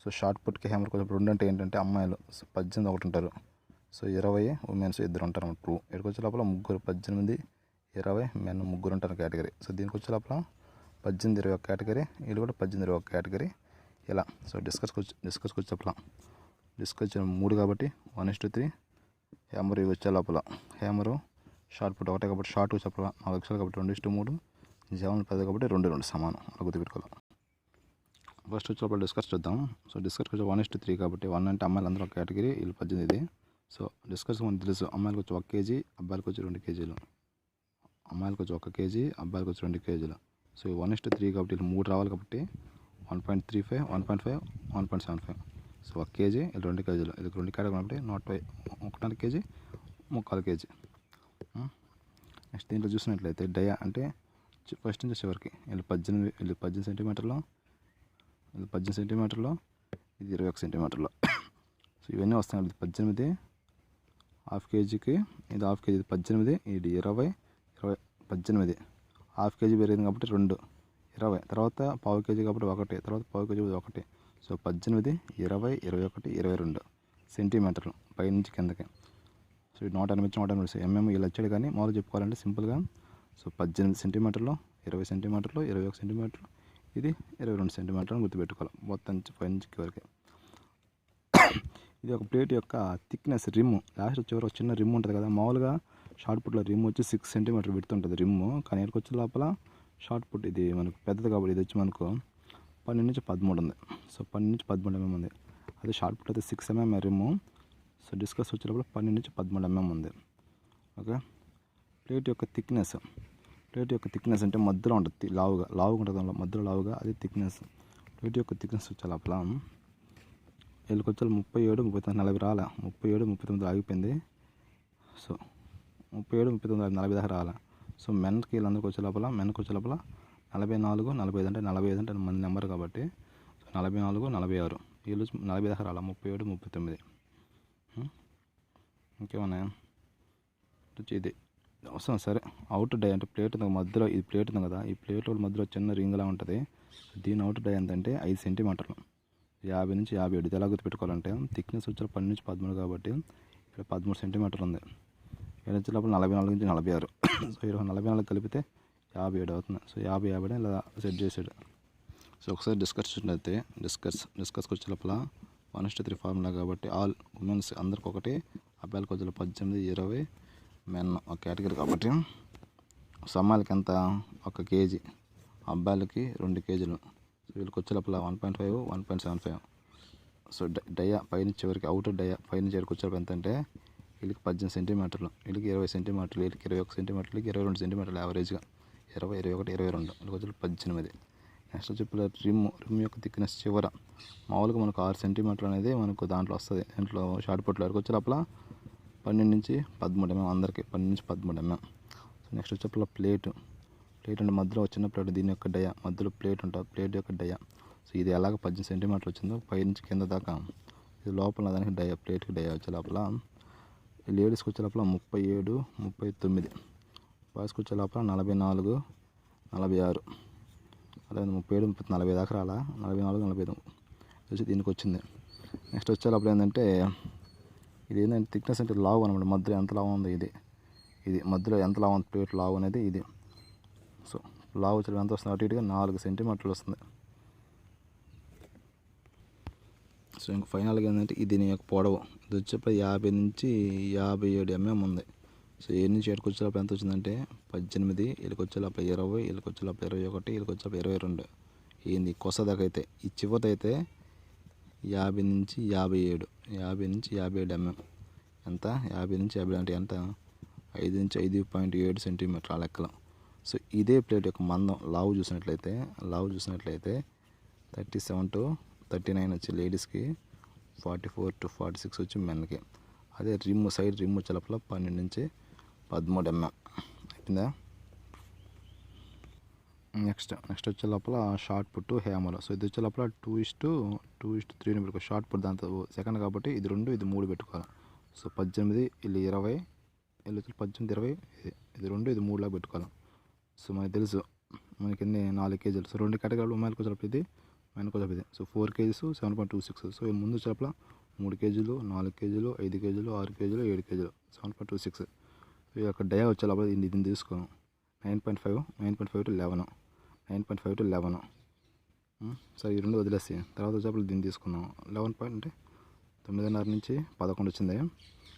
సో షార్ట్ పుట్కి హ్యామర్కి వచ్చేటప్పుడు 2 అంటే ఏంటంటే అమ్మాయిలు 18 ఒకటి ఉంటారు, సో 20 ఉమెన్స్ 2 ఉంటారు. 2 ఇక్కడికి వచ్చే లోపల 3, 18, 20 మెన్ 3 ఉంటారు కేటగిరీ. సో దీనికి వచ్చే లోపల 18, 20 ఒక కేటగిరీ, వీళ్ళు కూడా 18, 20 ఒక కేటగిరీ ఇలా. సో డిస్కస్కి వచ్చే లోపల డిస్కస్ 3 కాబట్టి 1:3, హ్యామర్ ఇవి వచ్చే లోపల హ్యామరు షార్ట్ పుట్ ఒకటే కాబట్టి షార్ట్ వచ్చేప్పుడు 4 అక్షరాలు కాబట్టి 2:3, జావలిన్ పెద్ద కాబట్టి 2 సమానం, అలా గుర్తుపెట్టుకోవాలి. ఫస్ట్ వచ్చే లోపల డిస్కస్ చూద్దాం. సో డిస్కస్కి వచ్చి 1:3 కాబట్టి 1 అంటే అమ్మాయిలు అందరూ ఒక కేటగిరీ, వీళ్ళు 18. సో డిస్కస్ మనకు తెలుసు, అమ్మాయిలకు వచ్చి 1 kg, అబ్బాయిలకు వచ్చి 2 kg, అమ్మాయిలకు వచ్చి 1 kg, అబ్బాయిలకు వచ్చి 2 kg. సో 1:3 కాబట్టి వీళ్ళు 3 రావాలి కాబట్టి 1.35, 1.5, 1.75. సో 1 kg, వీళ్ళు 2 kg, వీళ్ళకి 2 కేటగిరీ కాబట్టి 1.5 kg, 3/4 kg. నెక్స్ట్ దీంట్లో చూసినట్లయితే డయా అంటే ఫస్ట్ నుంచి చివరికి వీళ్ళు 18 సెంటీమీటర్లు, వీళ్ళు 18 సెంటీమీటర్లు, ఇది 21 సెంటీమీటర్లు. సో ఇవన్నీ వస్తాయి. 18 హాఫ్ కేజీకి, ఇది హాఫ్ కేజీ, 18, ఇది 20, 18 హాఫ్ కేజీ పెరిగింది కాబట్టి 2, 20, తర్వాత పావు కేజీ కాబట్టి 1, తర్వాత పావు కేజీ 1. సో 18, 20, 21, 22 సెంటీమీటర్లు పైనుంచి కిందకి. సో 180 ఎంఎం ఇలా వచ్చాడు. కానీ మామూలు చెప్పుకోవాలంటే సింపుల్గా సో 18 సెంటీమీటర్లు, 20 సెంటీమీటర్లు, 21 సెంటీమీటర్లు, ఇది 22 సెంటీమీటర్లు గుర్తుపెట్టుకోవాలి మొత్తం పైనుంచి వరకు. ఇది ఒక ప్లేట్ యొక్క థిక్నెస్, రిమ్ లాస్ట్ చివరి ఒక చిన్న రిమ్ ఉంటుంది కదా. మామూలుగా షార్ట్ పుట్లో రిమ్ వచ్చి 6 సెంటీమీటర్ పెడుతుంటుంది రిమ్ము, కానీ ఇక్కడికి వచ్చే లోపల షార్ట్ పుట్ ఇది మనకు పెద్దది కాబట్టి ఇది వచ్చి మనకు 12 నుంచి 13 ఉంది. సో 12 నుంచి 13 mm ఉంది. అదే షార్ట్ పుట్ అయితే 6 mm రిమ్ము. సో డిస్కస్ వచ్చేటప్పుడు 12 నుంచి 13 mm ఉంది. ఓకే. ప్లేట్ యొక్క థిక్నెస్ అంటే మధ్యలో ఉంటుంది, లావుగా ఉంటుంది, మధ్యలో లావుగా, అది థిక్నెస్. ప్లేట్ యొక్క థిక్నెస్ వచ్చే లోపల వీళ్ళకి వచ్చే 37, 39, 40 రాలా. 37, 39 ఆగిపోయింది. సో 37, 39, 40 దాకా రాలా. సో మెన్కి వీళ్ళందరికీ వచ్చే లోపల 44, 45 అంటే 45 అంటే మంది నెంబర్ కాబట్టి 44, 46 వీళ్ళు 40 దాకా రాలా. 37, 39 ఇంకేమన్నా ఇది అవసరం. సరే అవుట్ డై అంటే ప్లేట్ మధ్యలో ఇది ప్లేట్ ఉంది కదా, ఈ ప్లేట్ మధ్యలో చిన్న రింగ్లా ఉంటుంది. దీని అవుట్ డై ఎంతంటే 5 సెంటీమీటర్లు, 50 నుంచి 57. ఇది ఎలా గుర్తుపెట్టుకోవాలంటే థిక్నెస్ వచ్చి 12 నుంచి 13 కాబట్టి ఇక్కడ 13 సెంటీమీటర్లు ఉంది. ఇక్కడ వచ్చే లోపల 44 నుంచి 46. సో 44 కలిపితే 57 అవుతుంది. సో 50, 50 ఇలా సెట్ చేసాడు. సో ఒకసారి డిస్కస్కి వచ్చే లోపల 1:3 ఫార్ములా కాబట్టి ఆల్ ఉమెన్స్ అందరికి ఒకటి, అబ్బాయిలకు వచ్చే 18, 20 మెన్ ఒక కేటగిరీ కాబట్టి సమ్మాయిలకి ఎంత 1 కేజీ, అబ్బాయిలకి 2 కేజీలు. సో వీళ్ళకి వచ్చే లోపల 1.5, 1.75. సో డయా పైనుంచి చివరికి అవుట్ డయా పైనుంచి చివరికి వచ్చేటప్పుడు ఎంత అంటే వీళ్ళకి 18 సెంటీమీటర్లు, వీళ్ళకి 20 సెంటీమీటర్లు, వీళ్ళకి 21 సెంటీమీటర్లు, వీళ్ళకి 22 సెంటీమీటర్లు యావరేజ్గా 20, 21, 22 వీళ్ళకి వచ్చి 18. నెక్స్ట్ వచ్చి రిమ్ యొక్క థిక్నెస్ చివర మామూలుగా మనకు 6 సెంటీమీటర్లు అనేది మనకు దాంట్లో వస్తుంది. దాంట్లో షార్ట్ పుట్లో వరకు వచ్చే లోపల 12 నుంచి 13 mm అందరికి 12 నుంచి 13 mm. సో నెక్స్ట్ వచ్చేప్పుడు ప్లేట్ అంటే మధ్యలో చిన్న ప్లేట్, దీని యొక్క డయా మధ్యలో ప్లేట్ ఉంటుంది, ప్లేట్ యొక్క డయా. సో ఇది ఎలాగ 18 సెంటీమీటర్లు వచ్చిందో పై నుంచి కింద దాకా ఇది లోపల దానికి డయా, ప్లేట్కి డయా వచ్చే లోపల లేడీస్కి వచ్చే లోపల 37, 39, బాయ్స్కి వచ్చే లోపల 44, 46, అలాగే 37, 30, 40 దాకా రాలా. 44, 45 వచ్చి దీనికి వచ్చింది. నెక్స్ట్ వచ్చే లోపల ఏంటంటే ఇది ఏంటంటే థిక్నెస్ అంటే లావు అనమాట. మధ్యలో ఎంత లావు ఉంది ఇది మధ్యలో ఎంత లావు ఉంది ప్లేట్ లావు అనేది ఇది. సో లావు వచ్చి ఎంత వస్తుంది, అటు ఇటుగా 4 సెంటీమీటర్లు వస్తుంది. సో ఇంక ఫైనల్గా ఏంటంటే ఇది దీని యొక్క పొడవు ఇది వచ్చేప్పుడు 50 నుంచి 57 mm ఉంది. సో ఏ నుంచి ఏడుకు వచ్చేటప్పుడు ఎంత వచ్చిందంటే 18, వీళ్ళకి వచ్చేలోపల 20, వీళ్ళకి వచ్చేలోపల 21, వీళ్ళకి వచ్చేలోపల 22. ఏంది కొస దాకా అయితే ఈ చివరి అయితే 50 నుంచి 57, 50 నుంచి 57 mm ఎంత 50 నుంచి 50 అంటే ఎంత 5 నుంచి 5.7 సెంటీమీటర్ ఆ లెక్కలో. సో ఇదే ప్లేట్ యొక్క మందం లావు చూసినట్లయితే 37 to 39 వచ్చి లేడీస్కి, 44 to 46 వచ్చి మెన్కి. అదే సైడ్ రిమ్ వచ్చే లోపల 12 నుంచి 13 mm అయిపోయిందా. నెక్స్ట్ వచ్చే లోపల షార్ట్ పుట్ హ్యామర్. సో ఇది వచ్చే లోపల 2:3 పెట్టుకో. షార్ట్ పుట్ దాంతో సెకండ్ కాబట్టి ఇది 2, ఇది 3 పెట్టుకోవాలి. సో 18, వీళ్ళు 20, వీళ్ళు 18, 20, ఇది 2, ఇది 3 లాగా పెట్టుకోవాలి. సో మనకు తెలుసు మనకి 4 కేజీలు. సో 2 కేటగిరీలు ఉమెన్కి వచ్చేటప్పుడు ఇది, మెన్కి వచ్చేటప్పుడు ఇది. So 4 kgs, 7.26. సో ముందు వచ్చేటప్పుడు 3 కేజీలు, 4 కేజీలు, 5 కేజీలు, 6 కేజీలు, 7 కేజీలు, 7.26. సో ఈ యొక్క డయా వచ్చే లోపల దీన్ని తీసుకో 9.5 to 11, 9.5 to 11. సరే ఈ 2 వదిలేసి తర్వాత వచ్చేప్పుడు దీన్ని తీసుకున్నాం 11 అంటే 9.5 నుంచి 11 వచ్చింది.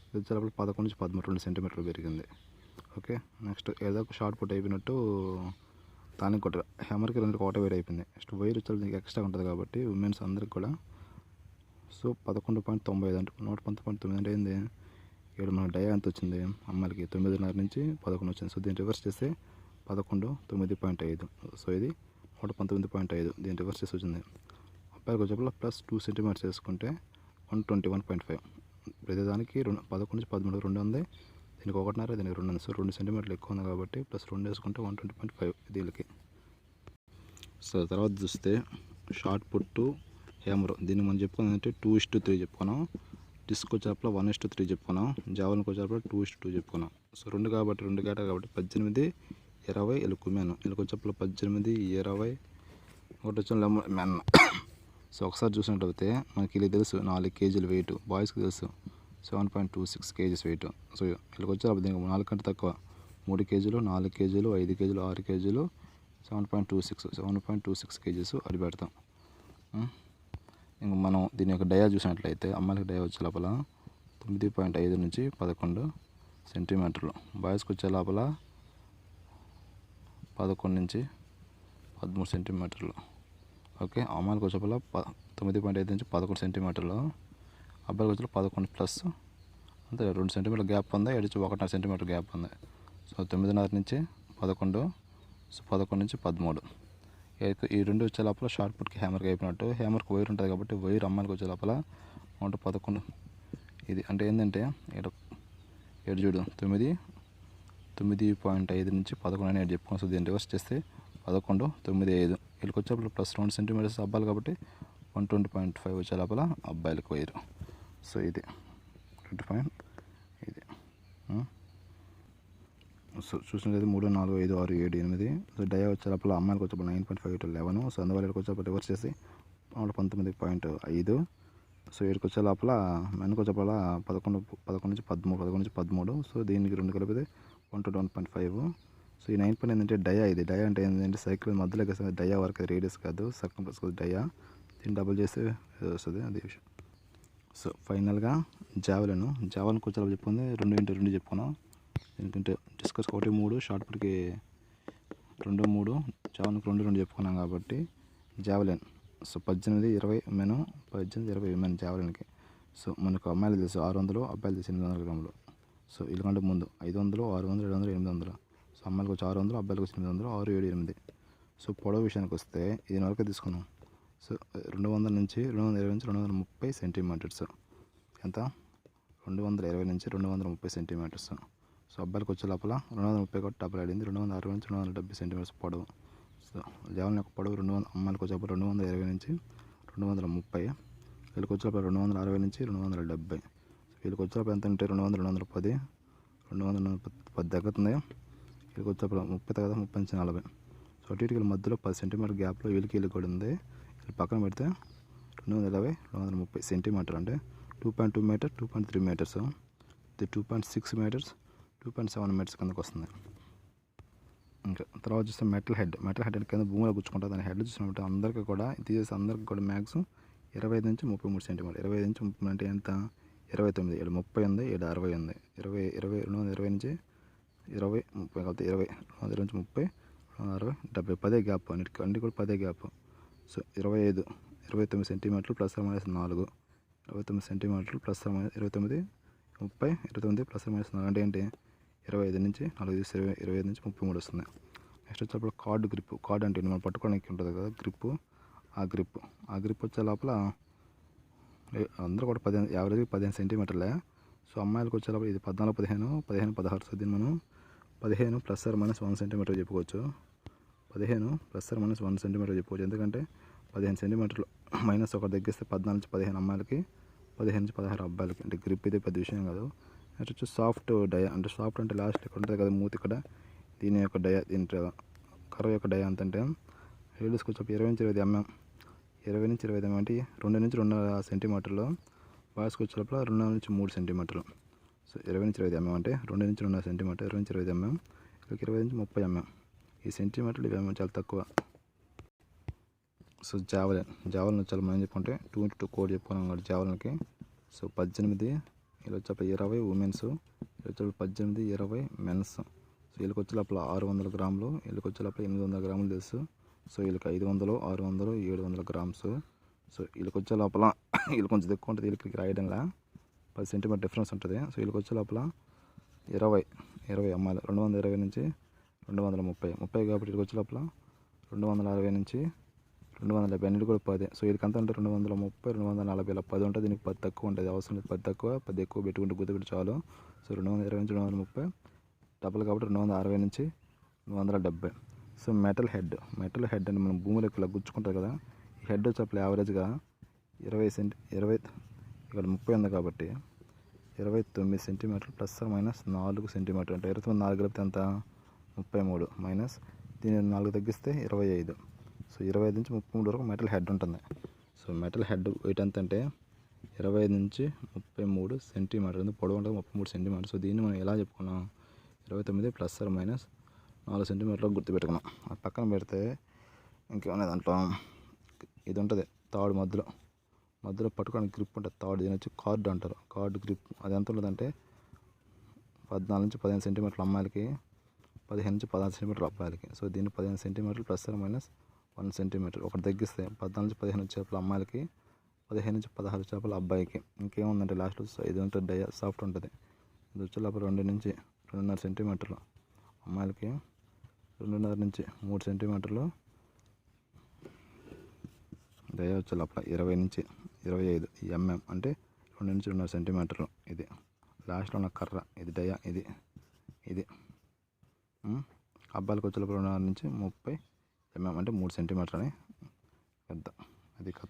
ఇది వచ్చేటప్పుడు 11 నుంచి 13, 2 సెంటీమీటర్లు పెరిగింది. ఓకే నెక్స్ట్ ఏదో ఒక షార్ట్ పుట్ అయిపోయినట్టు దానికి కొట్ట హ్యామర్కి 2 కోట వేరు అయిపోయింది. నెక్స్ట్ వైర్ వచ్చే దీనికి ఎక్స్ట్రా ఉంటుంది కాబట్టి ఉమెన్స్ అందరికి కూడా. సో 11.95 అంటే 119.9 అంటే ఏంది ఇక్కడ మన డయా ఎంత వచ్చింది అమ్మాయిలకి 9.5 నుంచి 11 వచ్చింది. సో దీన్ని రివర్స్ చేస్తే 11, 9.5. సో ఇది 119.5. దీన్ని రివర్స్ చేసి వచ్చింది. అబ్బాయికి వచ్చేప్పుడు ప్లస్ 2 సెంటీమీటర్స్ వేసుకుంటే 121.5. ప్రతిదానికి 11 నుంచి 13 2 ఉంది, దీనికి 1.5, దీనికి 2 ఉంది. సో 2 సెంటీమీటర్లు ఎక్కువ ఉంది కాబట్టి ప్లస్ 2 వేసుకుంటే 120.5 దీనికి. సో తర్వాత చూస్తే షార్ట్ పుట్టు హ్యామర్ దీన్ని మనం చెప్పుకున్నదంటే 2:3 చెప్పుకున్నాం. డిస్క్ వచ్చేటప్పుడు 1:3 చెప్పుకున్నాం. జావెలిన్కి వచ్చేటప్పుడు 2:2 చెప్పుకున్నాం. సో 2 కాబట్టి 2 కేటగిరీ కాబట్టి 18, 20 వీళ్ళకి ఉమెన్, వీళ్ళకి వచ్చేప్పుడు 18, 20 ఒకటి వచ్చిన మెన్. సో ఒకసారి చూసినట్టయితే మనకి వీళ్ళకి తెలుసు 4 కేజీలు వెయిట్, బాయ్స్కి తెలుసు 7.26 kgs వెయిట్. సో వీళ్ళకి వచ్చేటప్పుడు దీనికి 4 కంటే తక్కువ 3 కేజీలు, 4 కేజీలు, 5 కేజీలు, 6 కేజీలు, 7.26 kgs అది పెడతాం. ఇంక మనం దీని యొక్క డయా చూసినట్లయితే అమ్మాయిలకి డయా వచ్చే లోపల 9.5 నుంచి 11 సెంటీమీటర్లు, బాయ్స్కి వచ్చే లోపల 11 నుంచి 13 సెంటీమీటర్లు. ఓకే అమ్మాయిలకి వచ్చే లోపల 9.5 నుంచి 11 సెంటీమీటర్లు, అబ్బాయిలకి వచ్చే 11 ప్లస్ అంతే 2 సెంటీమీటర్ల గ్యాప్ ఉంది, 1.5 సెంటీమీటర్ గ్యాప్ ఉంది. సో 9.5 నుంచి 11, సో 11 నుంచి 13. ఈ రెండు వచ్చే లోపల షార్ట్ పుట్కి హ్యామర్కి అయిపోయినట్టు. హ్యామర్కి వైర్ ఉంటుంది కాబట్టి వైర్ అమ్మాయికి వచ్చే లోపల 11. ఇది అంటే ఏంటంటే ఇక్కడ చూడు 9.5 నుంచి 11 అని చెప్పుకోవచ్చు. దీన్ని రివర్స్ చేస్తే 11.95. వీళ్ళకి వచ్చేప్పుడు ప్లస్ 2 సెంటీమీటర్స్ అబ్బాయిలు కాబట్టి 120.5 వచ్చే లోపల అబ్బాయిలకు వైరు. సో ఇది 25 ఇది. సో చూసినట్లయితే 3, 4, 5, 6, 7, 8. సో డయా వచ్చే లోపల అమ్మాయిలకు వచ్చేప్పుడు 9.5 to 11. సో అందువల్ల వచ్చేప్పుడు రివర్స్ చేసి 19.5. సో వీడికి వచ్చే లోపల మెన్కి వచ్చేపల 11 నుంచి 13. సో దీనికి 2 కలిపితే 121.5. సో ఈ 9 ఏంటంటే డయా. ఇది డయా అంటే ఏంటంటే సైకిల్ మధ్యలో డయా వరకు రేడియస్ కాదు, సర్కం ప్లస్ డయా. దీన్ని డబుల్ చేస్తే వస్తుంది, అదే విషయం. సో ఫైనల్గా జావెలిన్కి వచ్చేటప్పుడు చెప్పుకుంది 2x2 చెప్పుకున్నాం. ఎందుకంటే డిస్కస్ 1, 3 షార్ట్ పుట్కి 2, 3 జావెలిన్కి 2, 2 చెప్పుకున్నాం కాబట్టి జావెలిన్. సో 18, 20 మెను, 18, 20 మెను జావెలిన్కి. సో మనకు అమ్మాయిలు తెలుసు 600, అబ్బాయిలు తెలుసు 800 గ్రాములు. సో వీళ్ళకంటే ముందు 500, 600, 700, 800. సో అమ్మాయిలకు వచ్చి 600, అబ్బాయిలకు వచ్చి 800, 6, 7, 8. సో పొడవు విషయానికి వస్తే ఇది వరకు తీసుకున్నాం. సో 200 నుంచి 220 నుంచి 230 సెంటీమీటర్స్. ఎంత? 220 నుంచి 230 సెంటీమీటర్స్. సో అబ్బాయిలకు వచ్చే లోపల 230 కాబట్టి డబుల్ ఆడింది. 260 నుంచి 270 సెంటీమీటర్స్ పొడవు. సో జావెలిన్ యొక్క పొడవు 200, అమ్మాయిలకు వచ్చేప్పుడు 220 నుంచి 230. వీళ్ళకి వచ్చేప్పుడు 260 నుంచి 270. వీళ్ళకి వచ్చేప్పుడు ఎంత అంటే 210 తగ్గుతుంది. వీళ్ళకి వచ్చేప్పుడు 30 కదా, 30 నుంచి 40. సో అటు ఇటుకల మధ్యలో 10 సెంటీమీటర్ గ్యాప్లో వీళ్ళకి కూడా ఉంది. వీళ్ళు పక్కన పెడితే 220, 230 సెంటీమీటర్ అంటే 2.2 మీటర్, 2.3 మీటర్స్. ఇది 2.6 మీటర్స్, 2.7 మీటర్స్ కిందకు వస్తుంది. ఇంకా తర్వాత చూస్తే మెటల్ హెడ్ కింద భూమిలో గుచ్చుకుంటుంది. దాని హెడ్ చూసినట్టు అందరికీ కూడా తీసేసి అందరికీ కూడా మ్యాక్సిమం 25 నుంచి 33 సెంటీమీటర్. 25 నుంచి 30 అంటే ఎంత? 29. ఇక్కడ 30 ఉంది, ఇక్కడ 60 ఉంది. 220 నుంచి 20, 30 కాబట్టి 20, 220 నుంచి 30, 60, 70. 10 గ్యాప్ అన్ని కూడా 10 గ్యాప్. సో 29 సెంటీమీటర్లు ప్లస్ మైనస్ 4. 29 సెంటీమీటర్లు ప్లస్ మైనస్ 29, 30, 29 ప్లస్ మైనస్ 4 అంటే ఏంటి? 25 నుంచి 4 తీసి 25 నుంచి 33 వస్తుంది. నెక్స్ట్ వచ్చేటప్పుడు కార్డ్ అంటే మనం పట్టుకోవడానికి ఉంటుంది కదా గ్రిప్. ఆ గ్రిప్ వచ్చే లోపల అందరూ కూడా 15, యావరేజ్ 15 సెంటీమీటర్లే. సో అమ్మాయిలకు వచ్చే లోపల ఇది 14, 15, 16. సో దీన్ని మనం 15 ప్లస్ ఆర్ మైనస్ 1 సెంటీమీటర్ చెప్పుకోవచ్చు. 15 ప్లస్ ఆర్ మైనస్ 1 సెంటీమీటర్ చెప్పుకోవచ్చు. ఎందుకంటే 15 సెంటీమీటర్లు మైనస్ ఒకటి తగ్గిస్తే 14 నుంచి 15 అమ్మాయిలకి, 15 నుంచి 16 అబ్బాయిలకి. అంటే గ్రిప్ ఇది పెద్ద విషయం కాదు. నెక్స్ట్ వచ్చి సాఫ్ట్ డయా. అంటే సాఫ్ట్ అంటే లాస్ట్ ఇక్కడ ఉంటుంది కదా మూతి ఇక్కడ, దీని యొక్క డయా, దీని కర్వ్ యొక్క డయా ఎంతంటే రేడియస్కి వచ్చి 20 నుంచి 25 mm. 20 నుంచి 25 mm అంటే 2 నుంచి 2.5 సెంటీమీటర్లు. బాయ్స్కి వచ్చేటప్పుడు 2 నుంచి 3 సెంటీమీటర్లు. సో 20 నుంచి 25 mm అంటే 2 నుంచి 2.5 సెంటీమీటర్. 20 నుంచి 25 mm, 20 నుంచి 30 mm. ఈ సెంటీమీటర్లు ఇవి చాలా తక్కువ. సో జావెలిన్ వచ్చాలి మనం చెప్పుకుంటే 2x2 కోడ్ చెప్పుకున్నాం కాబట్టి జావెలిన్కి. సో 18 వీళ్ళు వచ్చేప్పుడు 20 ఉమెన్స్, వీళ్ళు వచ్చేప్పుడు 18, 20 మెన్స్. సో వీళ్ళకి వచ్చే లోపల 600 గ్రాములు, వీళ్ళకి వచ్చే లోపల 800 గ్రాములు తెలుసు. సో వీళ్ళకి 500, 600, 700 గ్రామ్స్. సో వీళ్ళకి వచ్చే లోపల వీళ్ళు కొంచెం ఎక్కువ ఉంటుంది, వీళ్ళకి రాయడంలా 10 సెంటీమీటర్ డిఫరెన్స్ ఉంటుంది. సో వీళ్ళకి వచ్చే లోపల 20 అమ్మాయిలు 220 నుంచి 230 కాబట్టి వీళ్ళకి వచ్చే లోపల 260 నుంచి 270 అన్నిటి కూడా 10. సో వీళ్ళకి అంతా అంటే 230, 240 ఇలా 10 ఉంటుంది. దీనికి 10 తక్కువ ఉంటుంది, అవసరం లేదు. 10 తక్కువ 10 ఎక్కువ పెట్టుకుంటే గుర్తుపెట్టి చాలు. సో 220 నుంచి 230 డబుల్ కాబట్టి 260 నుంచి 270. సో మెటల్ హెడ్ అంటే మనం భూమిలోకి ఇలా గుచ్చుకుంటారు కదా, ఈ హెడ్ వచ్చేప్పుడు యావరేజ్గా 20 ఇక్కడ 30 ఉంది కాబట్టి 29 సెంటీమీటర్లు ప్లస్ మైనస్ 4 సెంటీమీటర్. అంటే 29 4 కలిపితే ఎంత? 33 మైనస్ దీన్ని 4 తగ్గిస్తే 25. సో 25 నుంచి 33 వరకు మెటల్ హెడ్ ఉంటుంది. సో మెటల్ హెడ్ వెయిట్ ఎంత అంటే 25 నుంచి 33 సెంటీమీటర్. పొడవు ఉంటుంది 33 సెంటీమీటర్. సో దీన్ని మనం ఎలా చెప్పుకున్నాం? 29 ప్లస్ ఆర్ మైనస్ 4 సెంటీమీటర్లు గుర్తుపెట్టుకున్నాం. అది పక్కన పెడితే ఇంకేమన్నా దాంట్లో ఇది ఉంటుంది తాడు మధ్యలో పట్టుకోవడానికి గ్రిప్ ఉంటుంది తాడు. దీని వచ్చి కార్డ్ అంటారు, కార్డ్ గ్రిప్. అది ఎంత ఉంటుందంటే 14 నుంచి 15 సెంటీమీటర్లు అమ్మాయిలకి, 15 నుంచి 16 సెంటీమీటర్లు అబ్బాయిలకి. సో దీన్ని 15 సెంటీమీటర్లు ప్లస్ ఆర్ మైనస్ 1 సెంటీమీటర్. ఒకటి తగ్గిస్తే 14 నుంచి 15 వచ్చేప్పుడు అమ్మాయిలకి, 15 నుంచి 16 వచ్చేప్పుడు అబ్బాయికి. ఇంకేముందంటే లాస్ట్లో ఇది ఉంటుంది డయా సాఫ్ట్ ఉంటుంది. ఇది వచ్చేలోపల 2 నుంచి 2.5 సెంటీమీటర్లు అమ్మాయిలకి, 2.5 నుంచి 3 సెంటీమీటర్లు దయ వచ్చే లోపల 20 నుంచి 25 ఎంఎం అంటే 2 నుంచి 2.5 సెంటీమీటర్లు. ఇది లాస్ట్లో ఉన్న కర్ర, ఇది దయ, ఇది అబ్బాయిలకు వచ్చే లోపల 2 నుంచి 30 ఎంఎం అంటే 3 సెంటీమీటర్ అని పెద్ద. అది కథ.